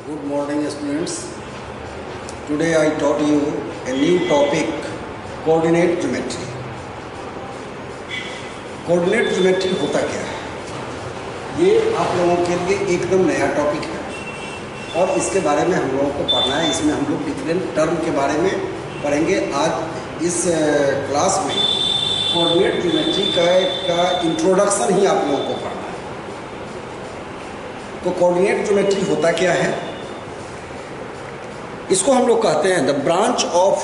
Good morning, students. Today I taught you a new topic, coordinate geometry. Coordinate geometry होता क्या है, ये आप लोगों के लिए एकदम नया टॉपिक है और इसके बारे में हम लोगों को पढ़ना है। इसमें हम लोग डिफरेंट टर्म के बारे में पढ़ेंगे। आज इस क्लास में कोऑर्डिनेट ज्योमेट्री का इंट्रोडक्शन ही आप लोगों को पढ़ना है। तो कोऑर्डिनेट ज्योमेट्री होता क्या है, इसको हम लोग कहते हैं the branch of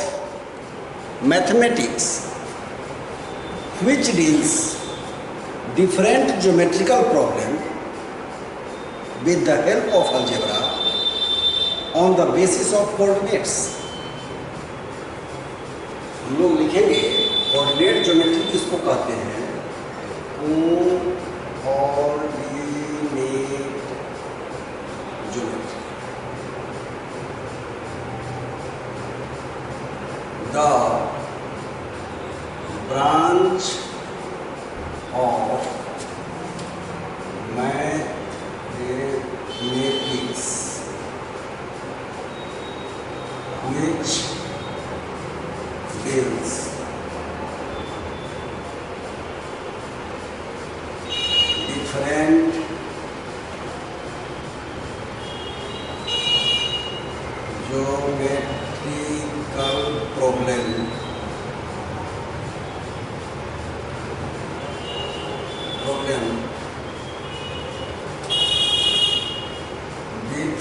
mathematics which deals different geometrical problem with the help of algebra on the basis of coordinates। हम लोग लिखेंगे कोऑर्डिनेट ज्योमेट्री किसको कहते हैं, coordinate geometry. The branch of mathematics which deals different geometrical problem with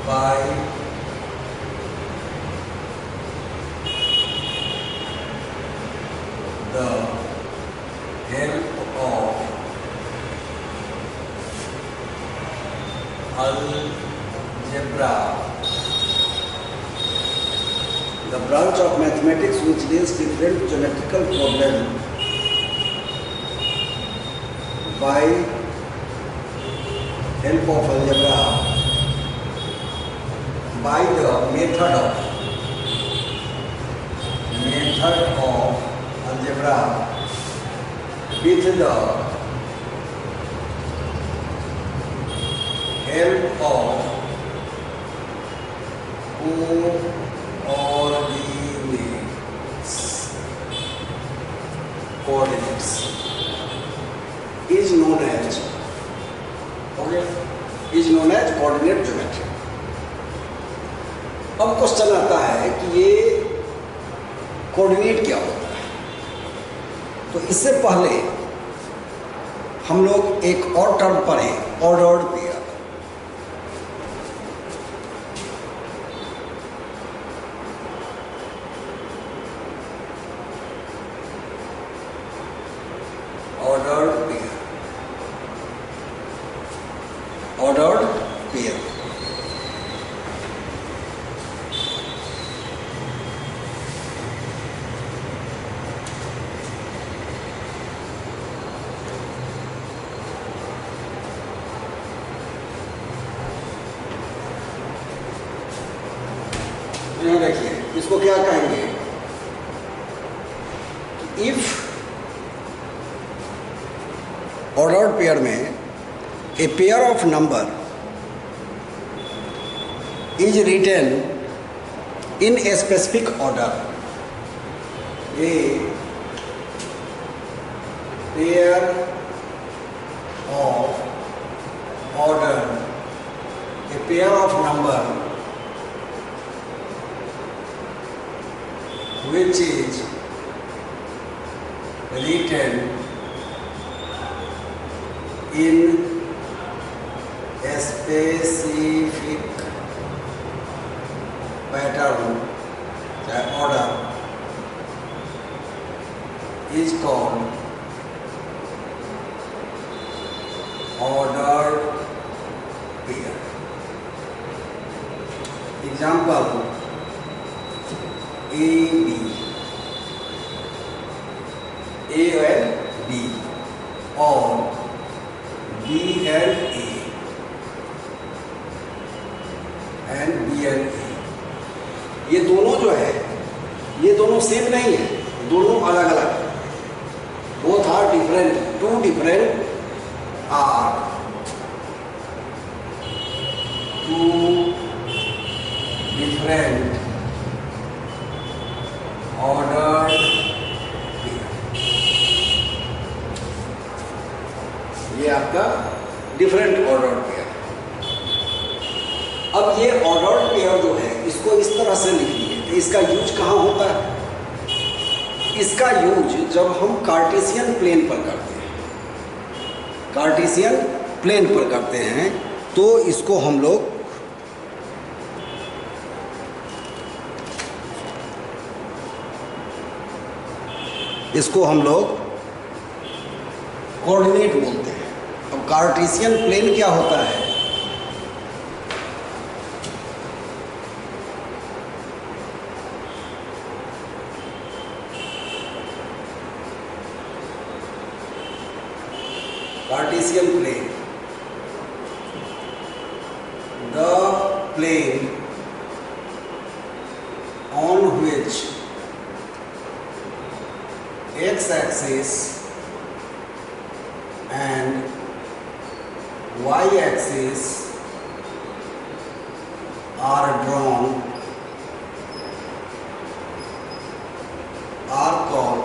by the help of algebra। The branch of mathematics which deals different geometrical problem by help of algebra by the method of algebra with the help of coordinates is known as coordinate geometry। अब question आता है कि ये coordinate क्या होता है। तो इससे पहले हम लोग एक और टर्म पढ़े, ऑर्डर्ड पेयर। ऑर्डर्ड पेयर यहाँ देखिए, इसको क्या कहेंगे, इफ ऑर्डर्ड पेयर में a pair of number is written in a specific order, a pair of number which is written in specific pattern order is called ordered pair। Example, A and B or B and A and B and A। ये दोनों जो है, ये दोनों same नहीं है, दोनों अलग अलग है। both are different two different are two different ordered pair. ये आपका डिफरेंट ऑर्डर्ड पेयर। अब ये ऑर्डर्ड पेयर जो है इसको इस तरह से लिखिए तो इसका यूज कहाँ होता है? इसका यूज जब हम कार्टेशियन प्लेन पर करते हैं, कार्टेशियन प्लेन पर करते हैं तो इसको हम लोग कोऑर्डिनेट बोलते हैं। अब कार्टेशियन प्लेन क्या होता है? Cartesian plane, the plane on which x-axis and y-axis are drawn are called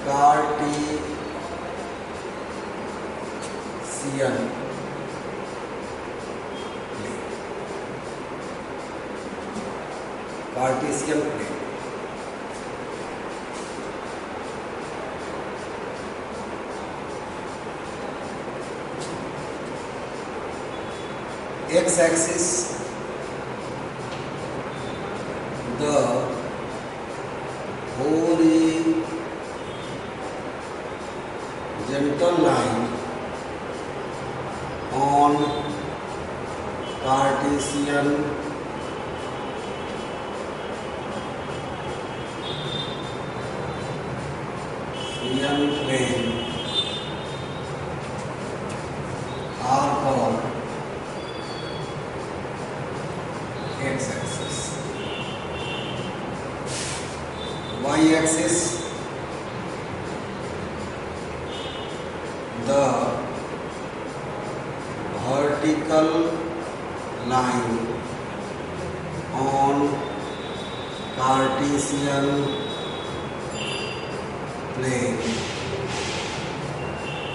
Cartesian plane. Cartesian plane. X-axis, the horizontal line on Cartesian plane are called x-axis. Y-axis, the vertical line on Cartesian plane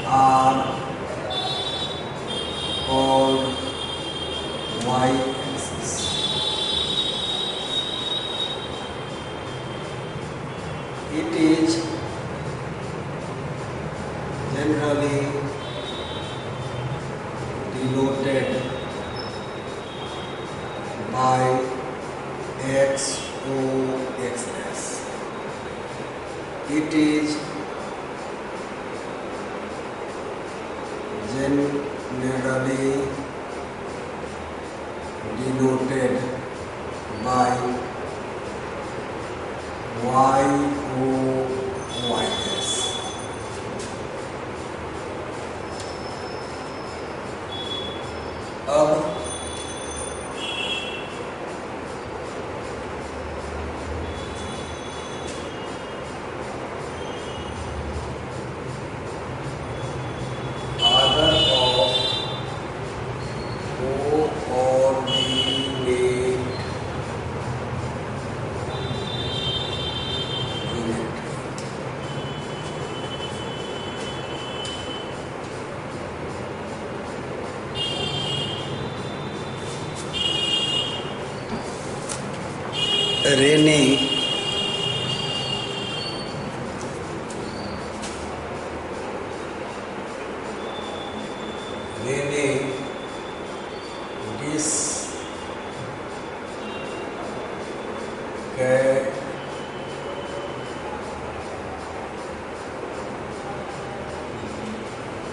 are called y-axis. It is generally denoted by XOXS. It is generally denoted by YOYS. अब order of coordinate unit. René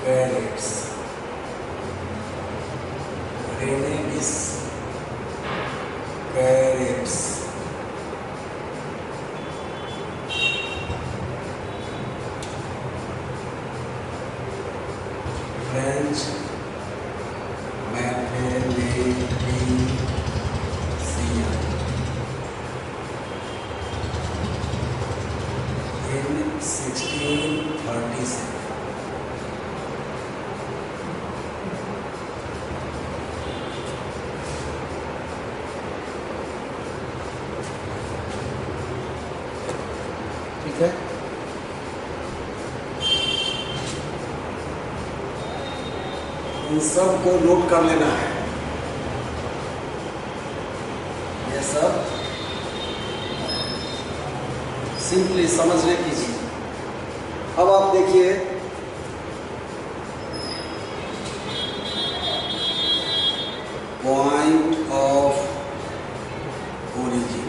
carrots. René carrots. French mathematician. 1637। ठीक है, इन सब को note कर लेना है, ये सब सिंपली समझने कीजिए। अब आप देखिए point of origin,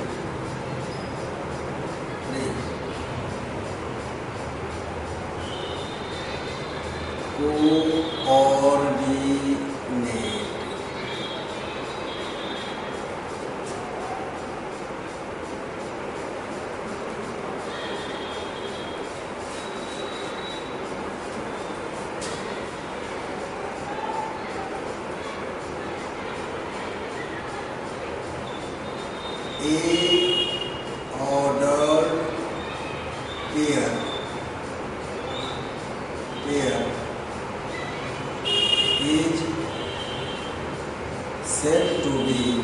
coordinate, A ordered pair is said to be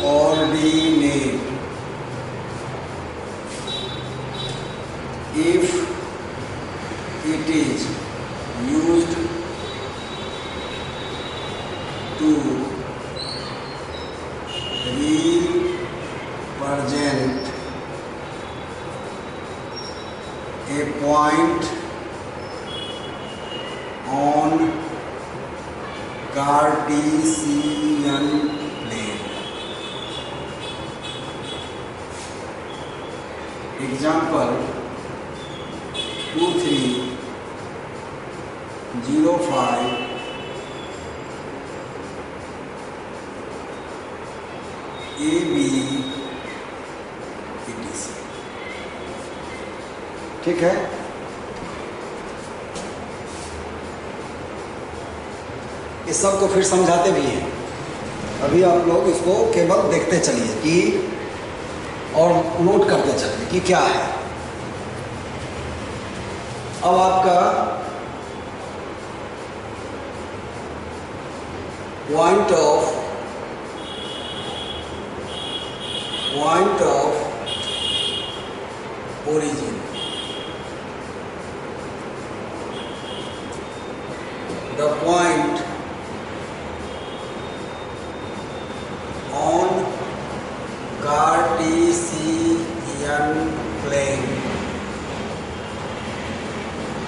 coordinate if it is used to represent a point on Cartesian plane. Example 2305 AB etc. ठीक है, इस सब को फिर समझाते भी हैं। अभी आप लोग इसको केवल देखते चलिए कि और नोट करते चलिए कि क्या है। अब आपका point of origin, the point on Cartesian plane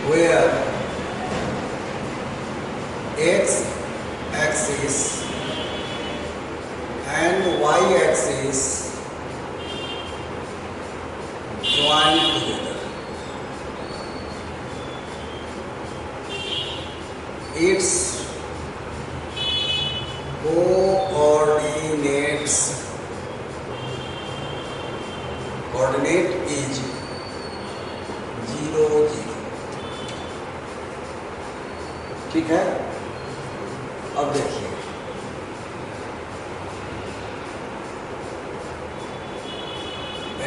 where x-axis and y-axis join together. Its coordinate is 0, 0. ठीक है, अब देखिए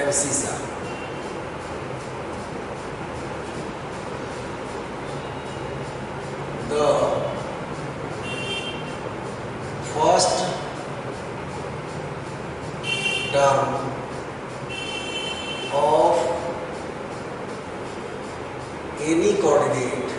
abscissa, the first term of any coordinate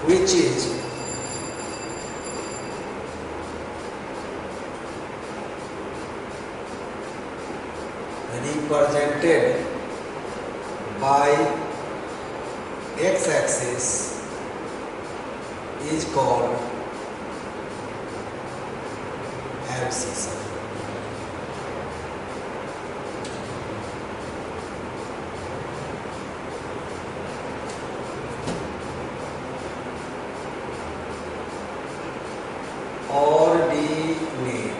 which is represented by x-axis is called abscissa. Ordinate,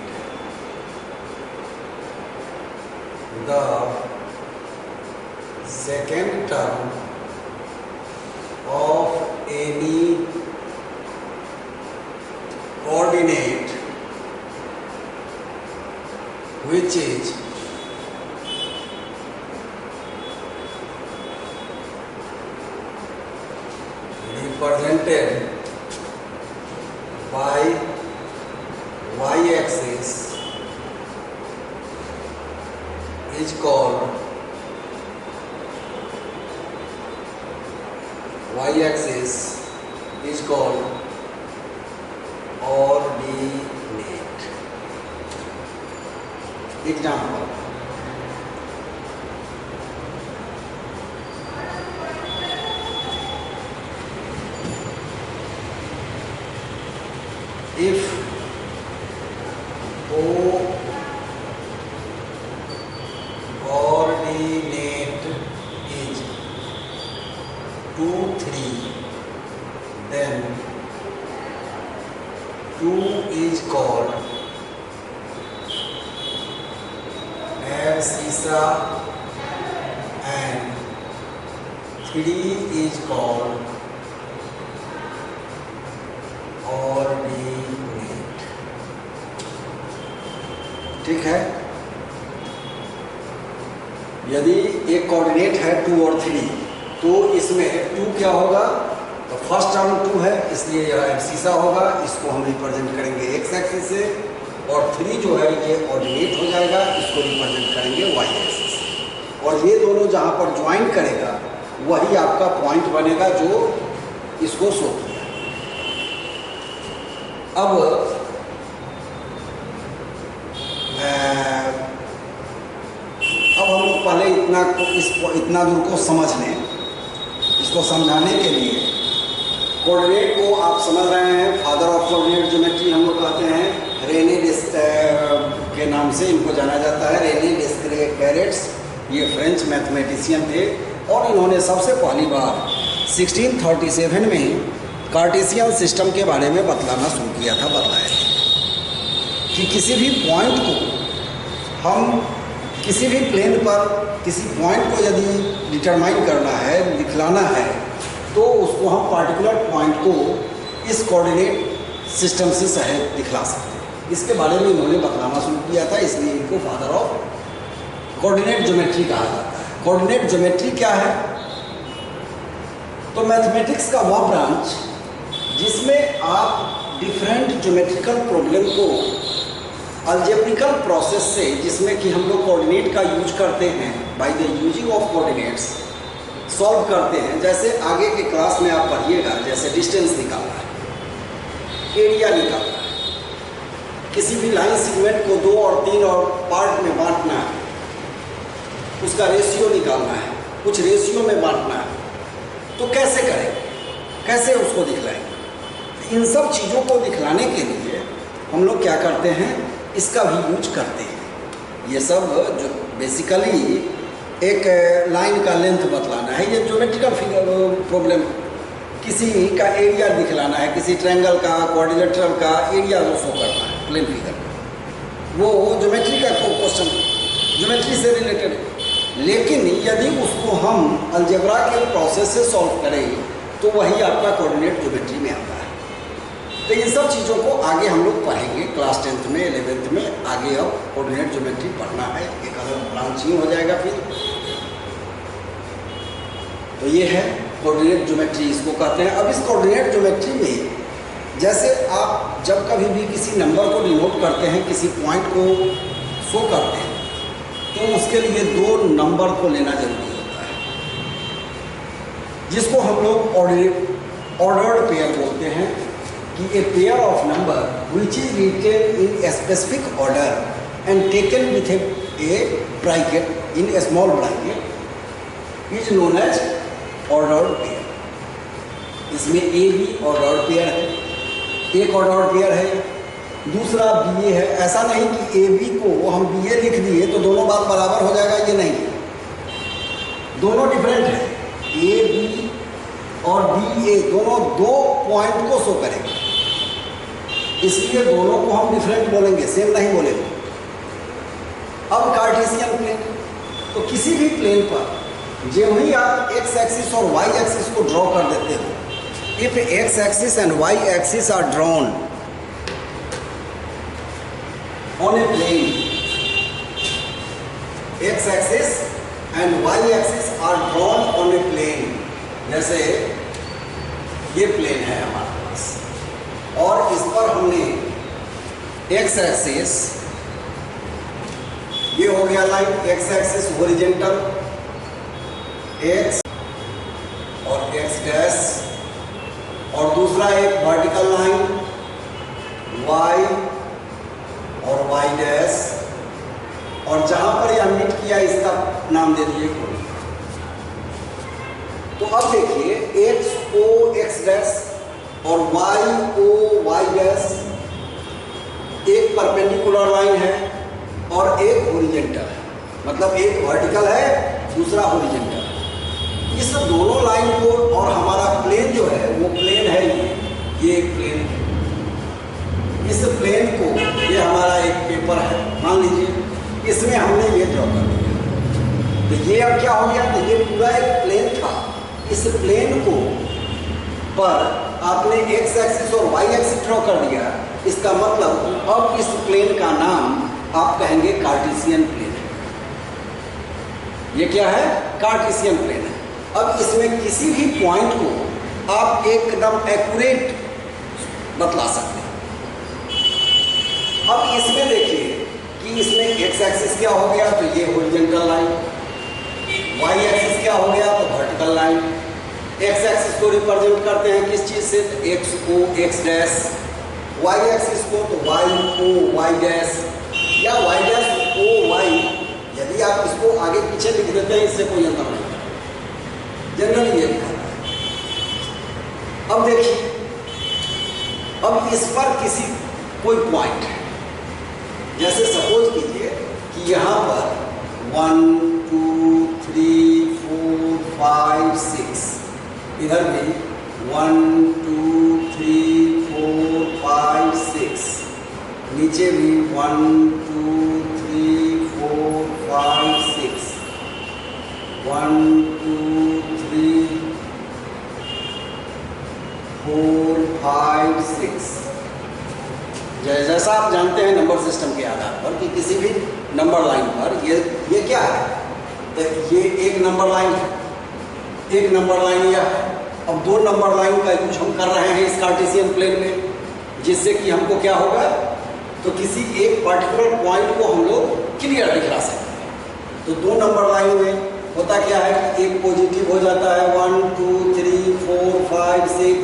the second term of any coordinate which is represented by y-axis is called ordinate. Example: if O coordinate is 2, 3, then 2 is called abscissa and 3 is called ordinate. ठीक है। यदि एक coordinate है 2 और 3 तो इसमें 2 क्या होगा, तो फर्स्ट टर्म 2 है इसलिए यह एब्सिसा होगा, इसको हम रिप्रेजेंट करेंगे एक्स एक्सिस से, और 3 जो है ये ऑर्डिनेट हो जाएगा, इसको रिप्रेजेंट करेंगे वाई एक्सिस से, और ये दोनों जहाँ पर ज्वाइन करेगा वही आपका पॉइंट बनेगा जो इसको शो किया। अब हम लोग पहले इतना दूर को समझ लें। इसको समझाने के लिए कोऑर्डिनेट को आप समझ रहे हैं, फादर ऑफ कोऑर्डिनेट ज्योमेट्री हम लोग कहते हैं, रेने के नाम से इनको जाना जाता है, रेने डेस्करेट्स। ये फ्रेंच मैथमेटिशियन थे और इन्होंने सबसे पहली बार 1637 में कार्टेशियन सिस्टम के बारे में बतलाना शुरू किया था। बतलाया कि किसी भी पॉइंट को हम किसी भी प्लेन पर किसी पॉइंट को यदि डिटरमाइन करना है, दिखलाना है, तो उसको हम पार्टिकुलर पॉइंट को इस कोऑर्डिनेट सिस्टम से सहज दिखला सकते हैं। इसके बारे में इन्होंने बतलाना शुरू किया था, इसलिए इनको फादर ऑफ कोऑर्डिनेट ज्योमेट्री कहा जाता है। कोऑर्डिनेट ज्योमेट्री क्या है, तो मैथमेटिक्स का वह ब्रांच जिसमें आप डिफरेंट ज्योमेट्रिकल प्रॉब्लम को अलजेब्रिकल प्रोसेस से, जिसमें कि हम लोग कोऑर्डिनेट का यूज करते हैं, by the using of coordinates solve करते हैं। जैसे आगे के क्लास में आप पढ़िएगा, जैसे डिस्टेंस निकालना है, एरिया निकालना है, किसी भी लाइन सेगमेंट को 2 और 3 और पार्ट में बांटना है, उसका रेशियो निकालना है, कुछ रेशियो में बांटना है, तो कैसे करेंगे, कैसे उसको दिखलाएंगे। इन सब चीज़ों को दिखलाने के लिए हम लोग क्या करते हैं, इसका भी यूज करते हैं। ये सब जो बेसिकली एक लाइन का लेंथ बतलाना है, ये ज्योमेट्रिकल फिगर प्रॉब्लम, किसी का एरिया दिखलाना है, किसी ट्रायंगल का, क्वाड्रिलेटरल का एरिया जो शो करना है प्लेन फिगर, वो ज्योमेट्री का क्वेश्चन, ज्योमेट्री से रिलेटेड है। लेकिन यदि उसको हम अलजेब्रा के प्रोसेस से सॉल्व करें तो वही आपका कोऑर्डिनेट ज्योमेट्री में आता है। तो इन सब चीज़ों को आगे हम लोग पढ़ेंगे क्लास 10th में, 11th में। आगे अब कोऑर्डिनेट ज्योमेट्री पढ़ना है, एक अलग ब्रांच ही हो जाएगा फिर। तो ये है कोऑर्डिनेट ज्योमेट्री, इसको कहते हैं। अब इस कोऑर्डिनेट ज्योमेट्री में जैसे आप जब कभी भी किसी नंबर को डिनोट करते हैं, किसी पॉइंट को शो करते हैं, तो उसके लिए 2 नंबर को लेना जरूरी होता है, जिसको हम लोग ऑर्डर्ड पेयर बोलते हैं। कि a pair of number which is written in a specific order and taken with a bracket in a small bracket is known as ordered pair. इसमें a भी ऑर्डर्ड पेयर है, एक ऑर्डर्ड पेयर है, दूसरा BA है। ऐसा नहीं कि AB को हम BA लिख दिए तो दोनों बात बराबर हो जाएगा, ये नहीं, दोनों डिफरेंट है। AB और BA दोनों 2 पॉइंट को शो करेंगे, इसलिए दोनों को हम डिफरेंट बोलेंगे, सेम नहीं बोलेंगे। अब कार्टेशियन प्लेन, तो किसी भी प्लेन पर जब ही आप एक्स एक्सिस और वाई एक्सिस को ड्रॉ कर देते हो, if X axis and Y axis are drawn on a plane, X axis and Y axis are drawn on a plane, जैसे ये प्लेन है हमारे पास और इस पर हमने एक्स एक्सिस, ये हो गया line x axis horizontal, x और एक्स डैश, और दूसरा एक वर्टिकल लाइन वाई और वाई डैश, और जहां पर यह मीट किया इसका नाम दे दिए कोण। तो अब देखिए एक्स ओ एक्स डैश और वाई ओ वाई डैश, एक परपेंडिकुलर लाइन है और एक हॉरिजॉन्टल है, मतलब एक वर्टिकल है दूसरा हॉरिजॉन्टल। इस दोनों लाइन को और हमारा प्लेन जो है वो प्लेन है ये एक प्लेन है। इस प्लेन को, ये हमारा एक पेपर है मान लीजिए, इसमें हमने ये ड्रॉ कर दिया, तो ये अब क्या हो गया, तो ये पूरा एक प्लेन था। इस प्लेन को पर आपने एक्स एक्सिस और वाई एक्सिस ड्रॉ कर दिया, इसका मतलब अब इस प्लेन का नाम आप कहेंगे कार्टेशियन प्लेन है। ये क्या है, कार्टेशियन प्लेन है। अब इसमें किसी भी पॉइंट को आप एकदम एक्यूरेट बतला सकते हैं। अब इसमें देखिए कि इसमें एक्स एक्सिस क्या हो गया, तो ये हॉरिजॉन्टल लाइन, वाई एक्सिस क्या हो गया, तो वर्टिकल लाइन। एक्स एक्सिस को रिप्रेजेंट करते हैं किस चीज से, एक्स ओ एक्स डैश, वाई एक्सिस को तो वाई ओ वाई डैश या वाई डैश ओ वाई। यदि आप इसको आगे पीछे लिख देते हैं इससे कोई अंतर नहीं, जनरली ये लिखा है। अब देखिए, अब इस पर किसी कोई पॉइंट है, जैसे सपोज कीजिए कि यहाँ पर 1 2 3 4 5 6, इधर भी 1 2 3 4 5 6, नीचे भी 1 2 3 4 5 6, 1 2 3 4 5 6। जैसा आप जानते हैं नंबर सिस्टम के आधार पर कि किसी भी नंबर लाइन पर ये क्या है, तो ये एक नंबर लाइन है, एक नंबर लाइन यह है। अब दो नंबर लाइन का यूज हम कर रहे हैं इस कार्टेशियन प्लेन में, जिससे कि हमको क्या होगा, तो किसी एक पर्टिकुलर पॉइंट को हम लोग क्लियर दिखला सकते हैं। तो दो नंबर लाइन में होता क्या है कि एक पॉजिटिव हो जाता है 1 2 3 4 5 6,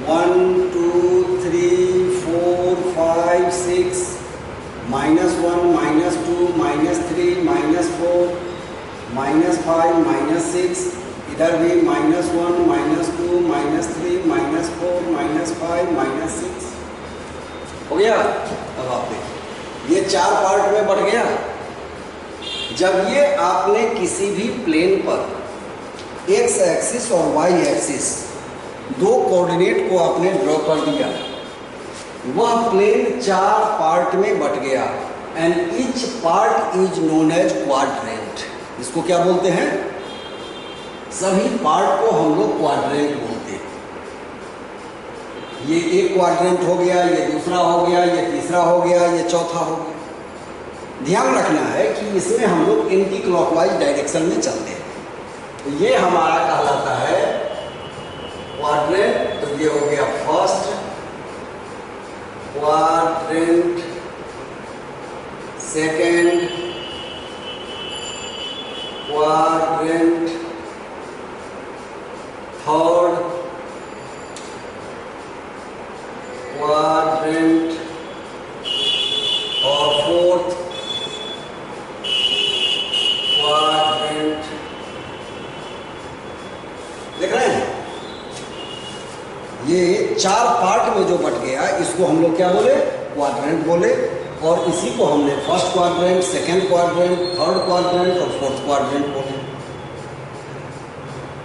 1 2 3 4 5 6, -1 -2 -3 -4 -5 -6, इधर भी -1 -2 -3 -4 -5 -6 हो गया। अब आप देखिए ये चार पार्ट में बढ़ गया। जब ये आपने किसी भी प्लेन पर एक्स एक्सिस और वाई एक्सिस दो कोऑर्डिनेट को आपने ड्रॉ कर दिया, वह प्लेन चार पार्ट में बट गया and each part is known as quadrant. इसको क्या बोलते हैं, सभी पार्ट को हम लोग क्वाड्रेंट बोलते हैं। ये एक क्वाड्रेंट हो गया, ये दूसरा हो गया, ये तीसरा हो गया, ये चौथा हो गया। ध्यान रखना है कि इसमें हम लोग एंटी क्लॉकवाइज डायरेक्शन में चलते हैं। तो ये हमारा कहलाता है क्वाड्रेंट। तो ये हो गया first quadrant, second quadrant, third quadrant और फोर्थ क्वाड्रेंट। देख रहे हैं, ये चार पार्ट में जो बट गया इसको हम लोग क्या बोले, क्वाड्रेंट बोले। और इसी को हमने first quadrant, second quadrant, third quadrant और फोर्थ क्वाड्रेंट बोले।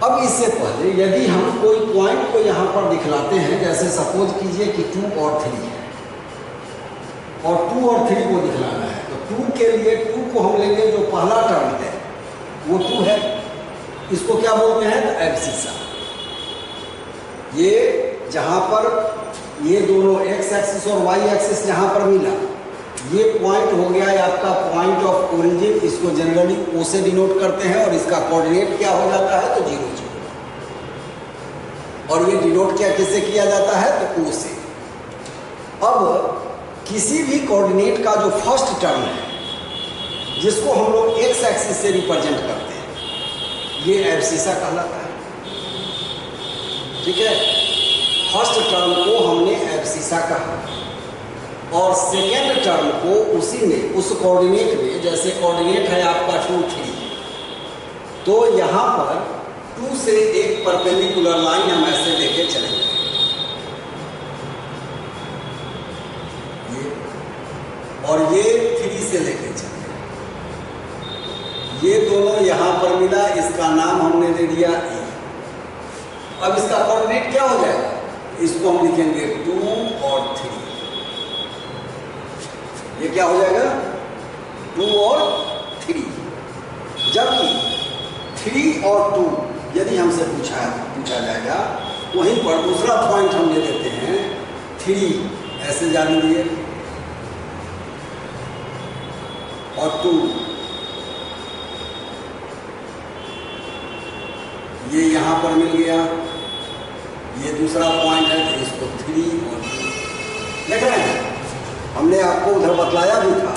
अब इससे पहले यदि हम कोई पॉइंट को यहाँ पर दिखलाते हैं, जैसे सपोज कीजिए कि 2 और 3 है और 2 और 3 को दिखलाना है, तो 2 के लिए 2 को हम लेंगे जो पहला टर्म है वो 2 है। इसको क्या बोलते हैं? तो एब्सिसा। ये जहाँ पर ये दोनों एक्स एक्सिस और वाई एक्सिस जहाँ पर मिला, ये पॉइंट हो गया है आपका पॉइंट ऑफ ओरिजिन। इसको जनरली ओ से डिनोट करते हैं और इसका कोऑर्डिनेट क्या हो जाता है? तो 0 0। और ये डिनोट क्या किससे किया जाता है? तो ओ से। अब किसी भी कोऑर्डिनेट का जो फर्स्ट टर्म है, जिसको हम लोग एक्स एक्सिस से रिप्रेजेंट करते हैं, ये एब्सिसा कहलाता है। ठीक है, फर्स्ट टर्म को हमने एब्सिसा कहा और सेकेंड टर्म को उसी में, उस कोऑर्डिनेट में, जैसे कोऑर्डिनेट है आपका 2 3, तो यहाँ पर 2 से एक परपेंडिकुलर लाइन हम ऐसे लेके चलेंगे, ये, और ये 3 से लेके चलेंगे। ये दोनों यहाँ पर मिला, इसका नाम हमने दे दिया ए। अब इसका कोऑर्डिनेट क्या हो जाएगा? इसको हम लिखेंगे 2 और 3। ये क्या हो जाएगा? 2 और 3। जबकि 3 और 2 यदि हमसे पूछा जाएगा, वहीं पर दूसरा पॉइंट हम ले लेते हैं 3, ऐसे जाने दिए, और 2 ये यहाँ पर मिल गया, ये दूसरा पॉइंट है, तो इसको 3 और 2 देख रहे हैं। हमने आपको उधर बतलाया भी था,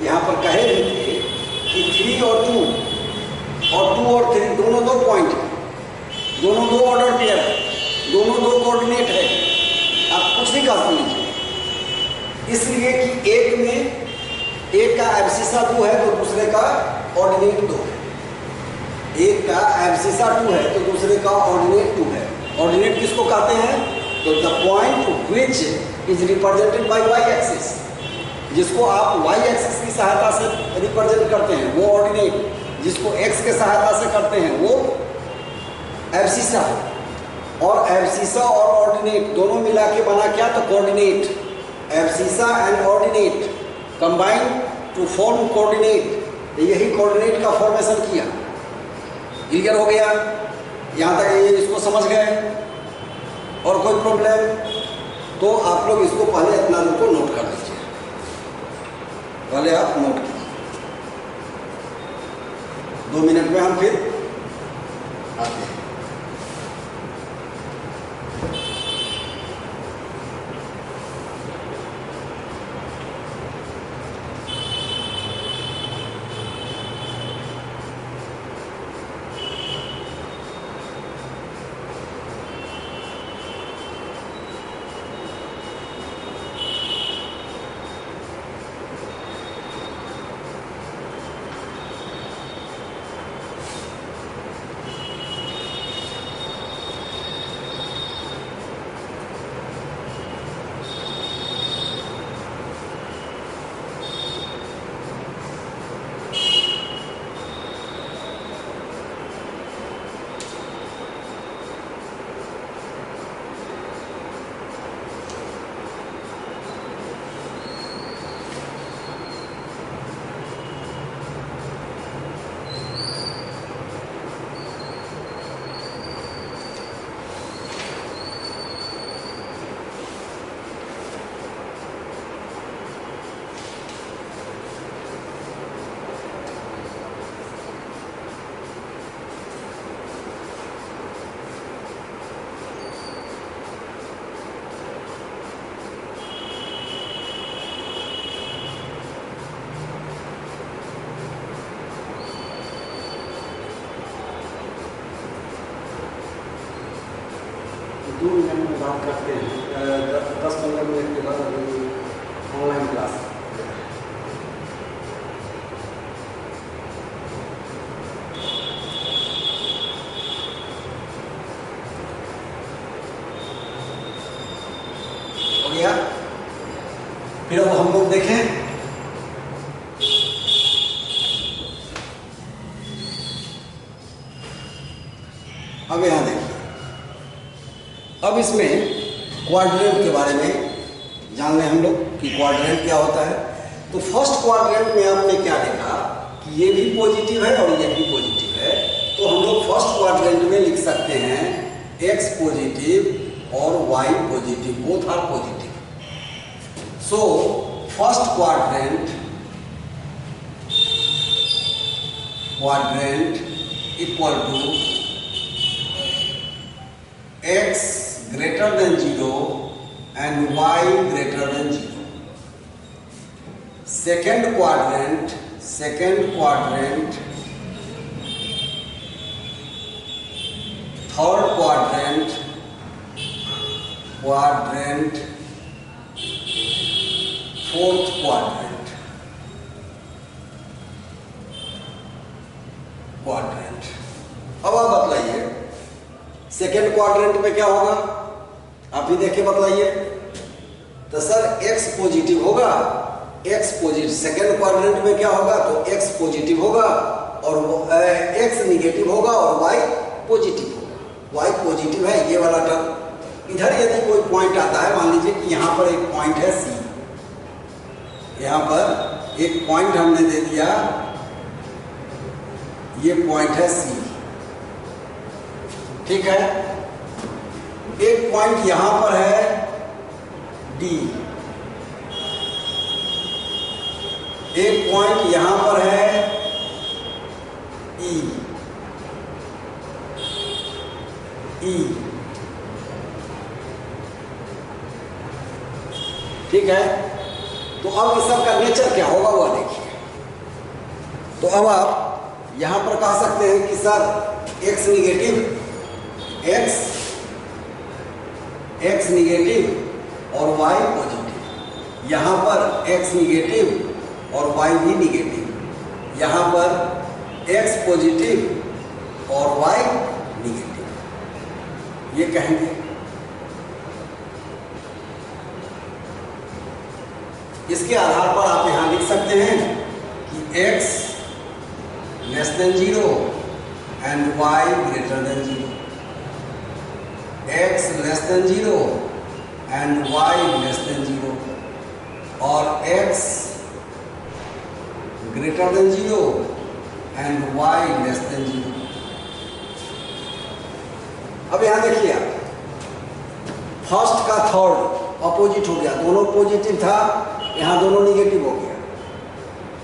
यहाँ पर कहे भी थे कि 3 और 2 और 3 दोनों 2 पॉइंट है, दोनों 2 ऑर्डर पेयर है, दोनों 2 कोऑर्डिनेट है। आप कुछ भी कह लीजिए, इसलिए कि एक में एक का एब्सिसा 2 है तो दूसरे का ऑर्डिनेट 2 है, एक का एब्सिसा 2 है तो दूसरे का ऑर्डिनेट 2 है। ऑर्डिनेट किसको कहते हैं? तो the point which is represented by Y axis, जिसको आप वाई एक्सिस की सहायता से रिप्रेजेंट करते हैं वो ऑर्डिनेट, जिसको एक्स के सहायता से करते हैं वो एब्सिसा। और एब्सिसा और ऑर्डिनेट दोनों मिला के बना क्या? तो coordinate. Abscissa and ordinate combine to form coordinate. यही कोऑर्डिनेट का फॉर्मेशन किया। क्लियर हो गया? यहाँ तक ये इसको समझ गए? और कोई प्रॉब्लम? तो आप लोग इसको पहले अपना को नोट कर लीजिए, पहले आप नोट कीजिए। 2 मिनट में हम फिर आते हैं। दो मिनट में बात करते हैं, 10-15 मिनट के बाद अभी ऑनलाइन क्लास हो गया। फिर अब हम लोग देखें, अब यहाँ देखिए, अब इसमें क्वाड्रेंट के बारे में जान लें हम लोग कि क्वाड्रेंट क्या होता है। तो फर्स्ट क्वाड्रेंट में आपने क्या देखा कि ये भी पॉजिटिव है और ये भी पॉजिटिव है। सकते हैं x पॉजिटिव और y positive, both are positive. So first quadrant equal to x greater than 0 and y greater than 0. Second quadrant, third quadrant, fourth quadrant. अब आप बतलाइए सेकेंड क्वाड्रेंट में क्या होगा, आप ही देख के बतलाइए। तो सर x पॉजिटिव होगा, x पॉजिटिव। सेकेंड क्वाड्रेंट में क्या होगा, तो x पॉजिटिव होगा और x निगेटिव होगा और y पॉजिटिव होगा। y पॉजिटिव है ये वाला टर्म। इधर यदि कोई पॉइंट आता है, मान लीजिए कि यहाँ पर एक पॉइंट है C, यहाँ पर एक पॉइंट हमने दे दिया, ये पॉइंट है C, ठीक है। एक पॉइंट यहां पर है D, एक पॉइंट यहां पर है E, ठीक है। तो अब इस सब का नेचर क्या होगा वह देखिए। तो अब आप यहां पर कह सकते हैं कि sir x negative, x negative और y पॉजिटिव। यहाँ पर x निगेटिव और y भी निगेटिव, यहाँ पर x पॉजिटिव और y निगेटिव, ये कहेंगे। इसके आधार पर आप यहाँ लिख सकते हैं कि x less than 0 and y greater than 0, x less than 0 and y less than 0, और x greater than 0 and y less than 0। अब यहां देखिए आप, फर्स्ट का थर्ड अपोजिट हो गया, दोनों पॉजिटिव था, यहाँ दोनों निगेटिव हो गया।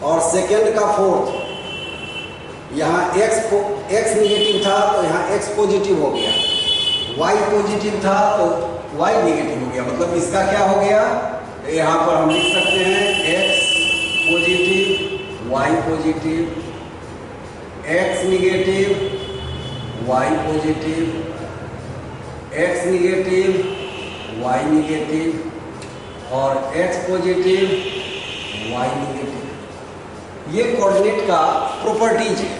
और सेकेंड का फोर्थ, यहाँ x निगेटिव था तो यहाँ x पॉजिटिव हो गया, y पॉजिटिव था तो y निगेटिव हो गया। मतलब इसका क्या हो गया, यहाँ पर हम लिख सकते हैं x positive, y positive, x negative, y positive, x negative, y negative, और x पॉजिटिव, y निगेटिव। ये कोऑर्डिनेट का प्रॉपर्टीज है,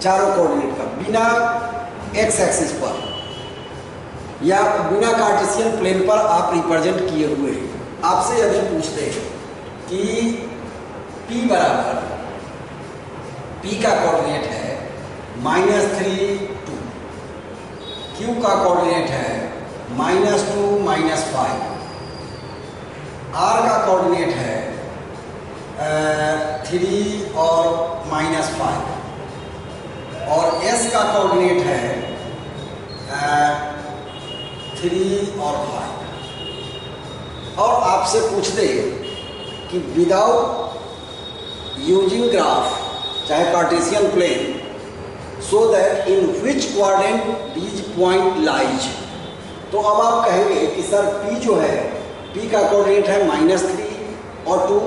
चारों कोऑर्डिनेट का, बिना x एक्सिस पर या बिना कार्टेशियन प्लेन पर आप रिप्रेजेंट किए हुए। आपसे यदि पूछते हैं कि p बराबर, p का कोऑर्डिनेट है -3 2, q का कोऑर्डिनेट है -2 -5, r का कोऑर्डिनेट है 3 और -5, और s का कोऑर्डिनेट है 3 और 5। और आपसे पूछ दे कि विदाउट यूजिंग ग्राफ, चाहे Cartesian plane, so that in which quadrant these point lies, तो अब आप कहेंगे कि सर p जो है, p का कोऑर्डिनेट है -3 और 2,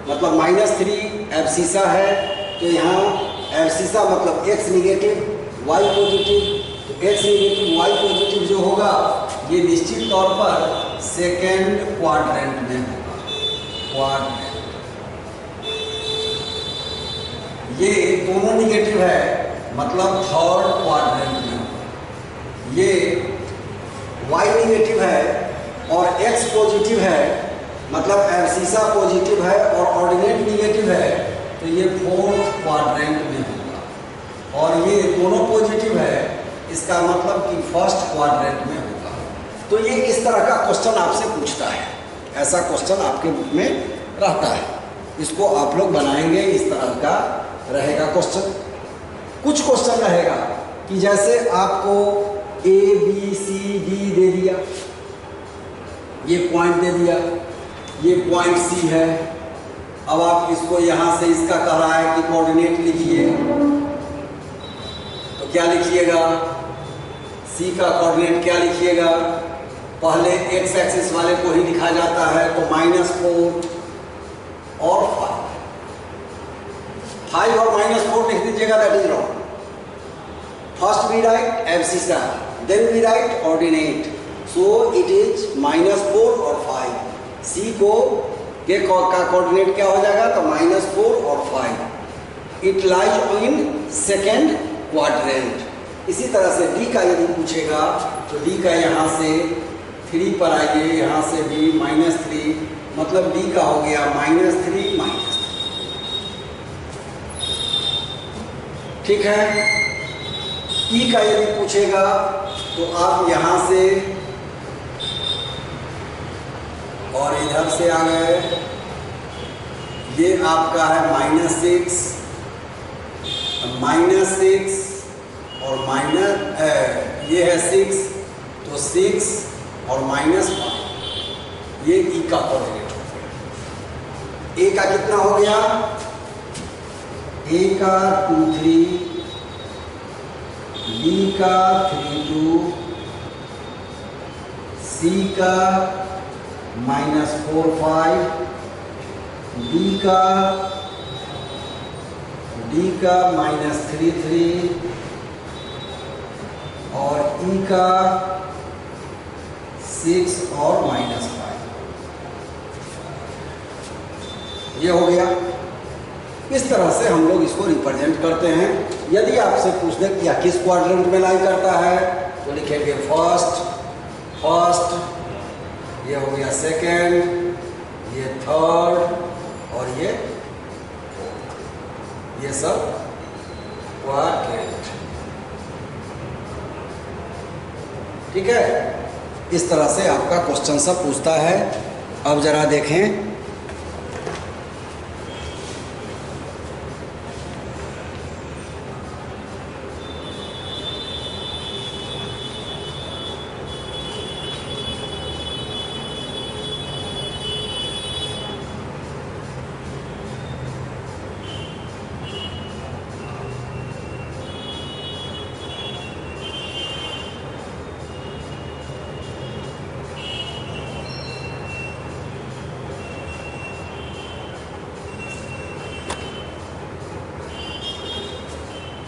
मतलब -3 एब्सिसा है, तो यहाँ एब्सिसा मतलब x निगेटिव y पॉजिटिव, तो x निगेटिव y पॉजिटिव जो होगा ये निश्चित तौर पर सेकेंड क्वाड्रेंट में होगा। क्वाड्रेंट, ये दोनों निगेटिव है, मतलब थर्ड क्वाड्रेंट में होगा। ये y निगेटिव है और x पॉजिटिव है, मतलब एब्सिसा पॉजिटिव है और ऑर्डिनेट निगेटिव है, तो ये फोर्थ क्वाड्रेंट में होगा। और ये दोनों पॉजिटिव है, इसका मतलब कि फर्स्ट क्वाड्रेंट में होगा। तो ये इस तरह का क्वेश्चन आपसे पूछता है, ऐसा क्वेश्चन आपके बुक में रहता है, इसको आप लोग बनाएंगे, इस तरह का रहेगा क्वेश्चन। कुछ क्वेश्चन रहेगा कि कि जैसे आपको ए बी सी डी दे दिया, ये पॉइंट दे दिया, ये पॉइंट सी है। अब आप इसको यहाँ से इसका कह रहा है कि कोऑर्डिनेट लिखिए, तो क्या लिखिएगा? सी का कोऑर्डिनेट क्या लिखिएगा? पहले एक्स एक्सिस वाले को ही लिखा जाता है, तो -4 और 5 और -4 लिख दीजिएगा, that is wrong. First we write abscissa, then we write ordinate, so it is -4 और 5। सी को के का कोऑर्डिनेट क्या हो जाएगा? तो -4 और 5। It lies in second quadrant. इसी तरह से डी का यदि पूछेगा तो डी का यहाँ से 3 पर आइए, यहाँ से भी -3, मतलब डी का हो गया -3 -3। ठीक है। ई का यदि पूछेगा तो आप यहाँ से और इधर से आ गए, ये आपका है -6 और ये है 6, तो 6 और -5, ये ई का कोऑर्डिनेट हो गया। ए का कितना हो गया? ए का 2 3, बी का 3 2, सी का -4 5, डी का -3 3 और ई का 6 और -5। ये हो गया। इस तरह से हम लोग इसको रिप्रेजेंट करते हैं। यदि आपसे पूछ दें कि किस क्वाड्रेंट में लाई करता है, तो लिखेंगे फर्स्ट, ये हो गया सेकेंड, ये थर्ड और ये फोर्थ। ये सब क्वाड्रेंट। ठीक है। इस तरह से आपका क्वेश्चन सब पूछता है। अब जरा देखें,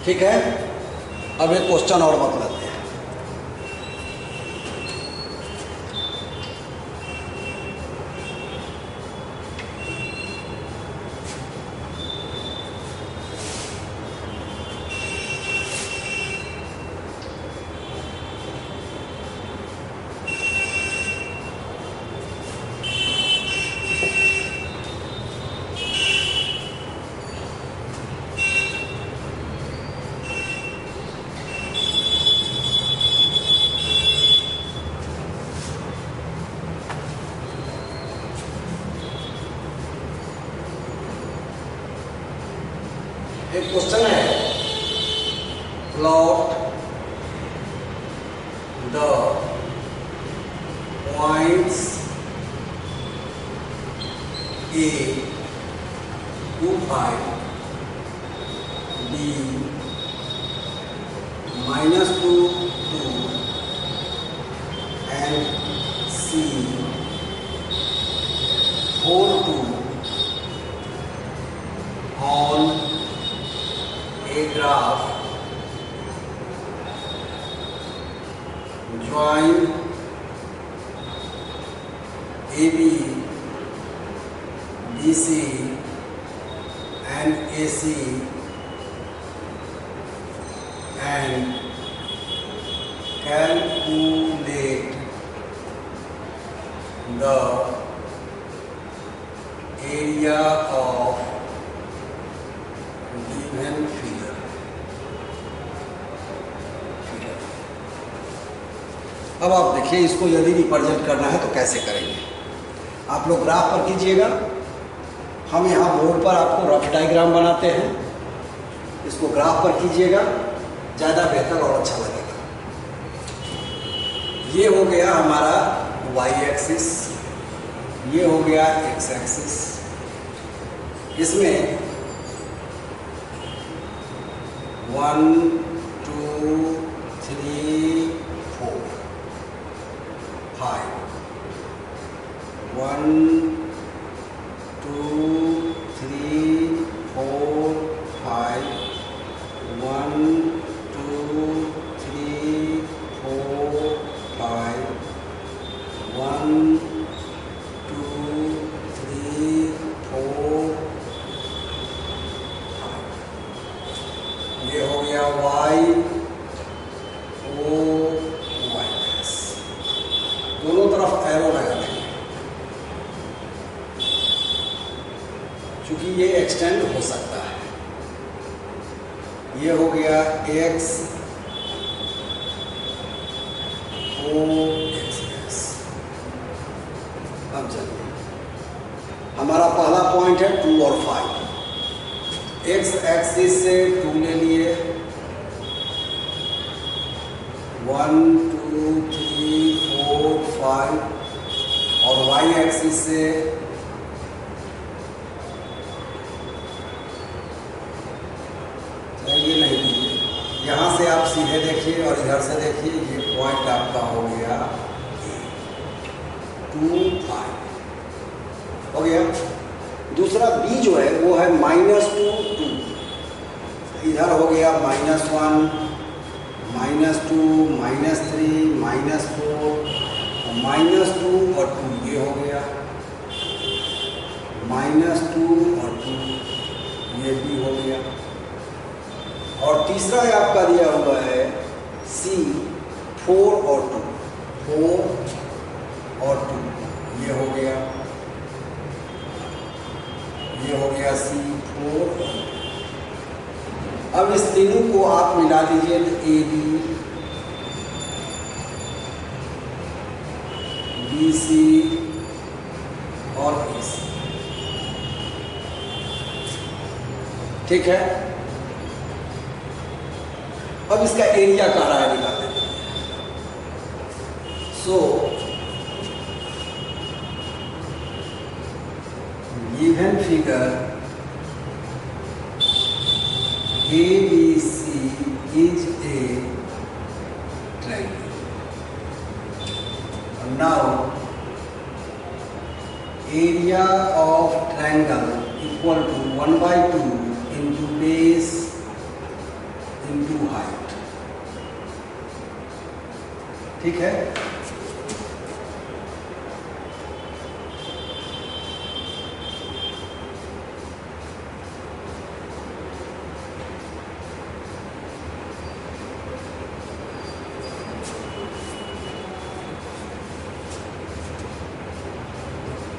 ठीक है। अब एक क्वेश्चन और बतलाते हैं। एक क्वेश्चन है, plot the points A to 5, B -2 2 and C 4 2 on a graph. Join AB, BC and AC and calculate the area of given figure. अब आप देखिए, इसको यदि रिप्रेजेंट करना है तो कैसे करेंगे। आप लोग ग्राफ पर कीजिएगा। हम यहाँ बोर्ड पर आपको रफ डायग्राम बनाते हैं, इसको ग्राफ पर कीजिएगा। ज़्यादा बेहतर और अच्छा लगेगा। ये हो गया हमारा y एक्सिस, ये हो गया x एक्सिस। इसमें 1 2 3 4 5 1 2 3 4 5 1 2 3 4 5 1 2 3 4 5। ये हो गया y o y डैश। दोनों तरफ एरो लगा देंगे क्योंकि ये एक्सटेंड हो सकता है। ये हो गया x o x डैश। अब चलिए, हमारा पहला पॉइंट है 2 और 5। x एक्सिस से 2 ले लिए, 1 2 3 4 5, और y एक्सिस से ये नहीं दीजिए, यहाँ से आप सीधे देखिए और इधर से देखिए, ये पॉइंट आपका हो गया 2 5 हो गया। दूसरा b जो है वो है -2 2, इधर हो गया -1 -2 -3 -4 -2 और 2, ये हो गया -2 और 2, ये भी हो गया। और तीसरा आपका दिया हुआ है C 4 और 2, 4 और 2, ये हो गया, ये हो गया C 4 और 2। अब इस तीनों को आप मिला दीजिए तो AB BC और AC, ठीक है। अब इसका एरिया कह रहा है, निकाल देते हैं। So given figure ABC is a triangle. Now area of triangle equal to 1/2 into base into height, ठीक है।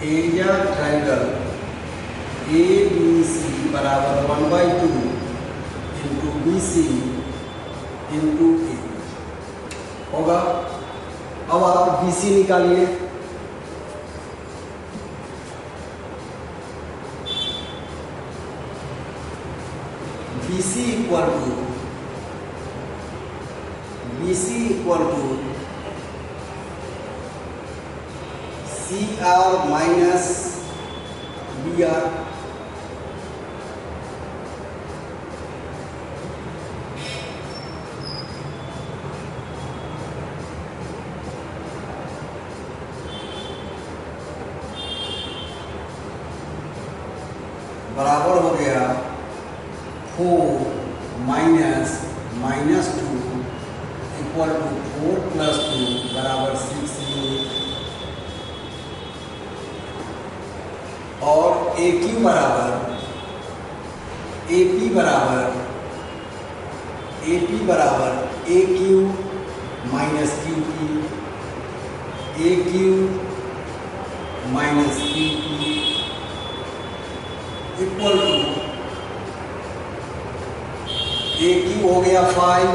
एरिया ट्रायंगल ABC बराबर 1/2 इंटू BC इंटू A होगा। अब आप BC निकालिए, BC equal to CR minus BR, बराबर हो गया 4 माइनस -2 इक्वल टू 4 + 2 बराबर 6 यूनिट। और AP बराबर AQ minus QP, AQ minus QP equal to AQ हो गया 5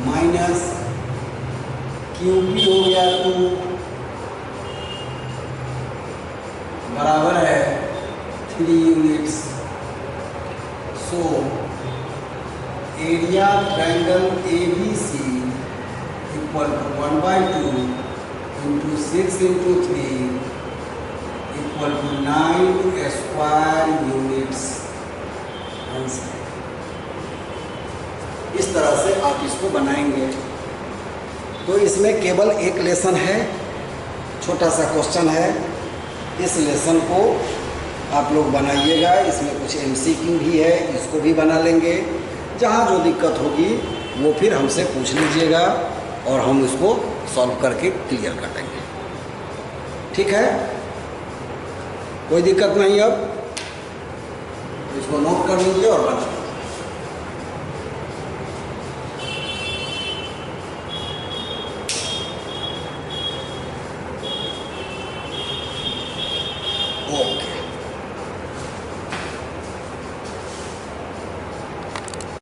माइनस QP हो गया 2 बराबर है 3 units. So area triangle ABC equal to 1/2 into 6 into 3 equal to 9 square units answer. इस तरह से आप इसको बनाएंगे। तो इसमें केवल एक लेसन है, छोटा सा क्वेश्चन है, इस लेसन को आप लोग बनाइएगा। इसमें कुछ MCQ भी है, इसको भी बना लेंगे। जहाँ जो दिक्कत होगी वो फिर हमसे पूछ लीजिएगा और हम इसको सॉल्व करके क्लियर कर देंगे। ठीक है, कोई दिक्कत नहीं। अब इसको नोट कर लीजिए और बना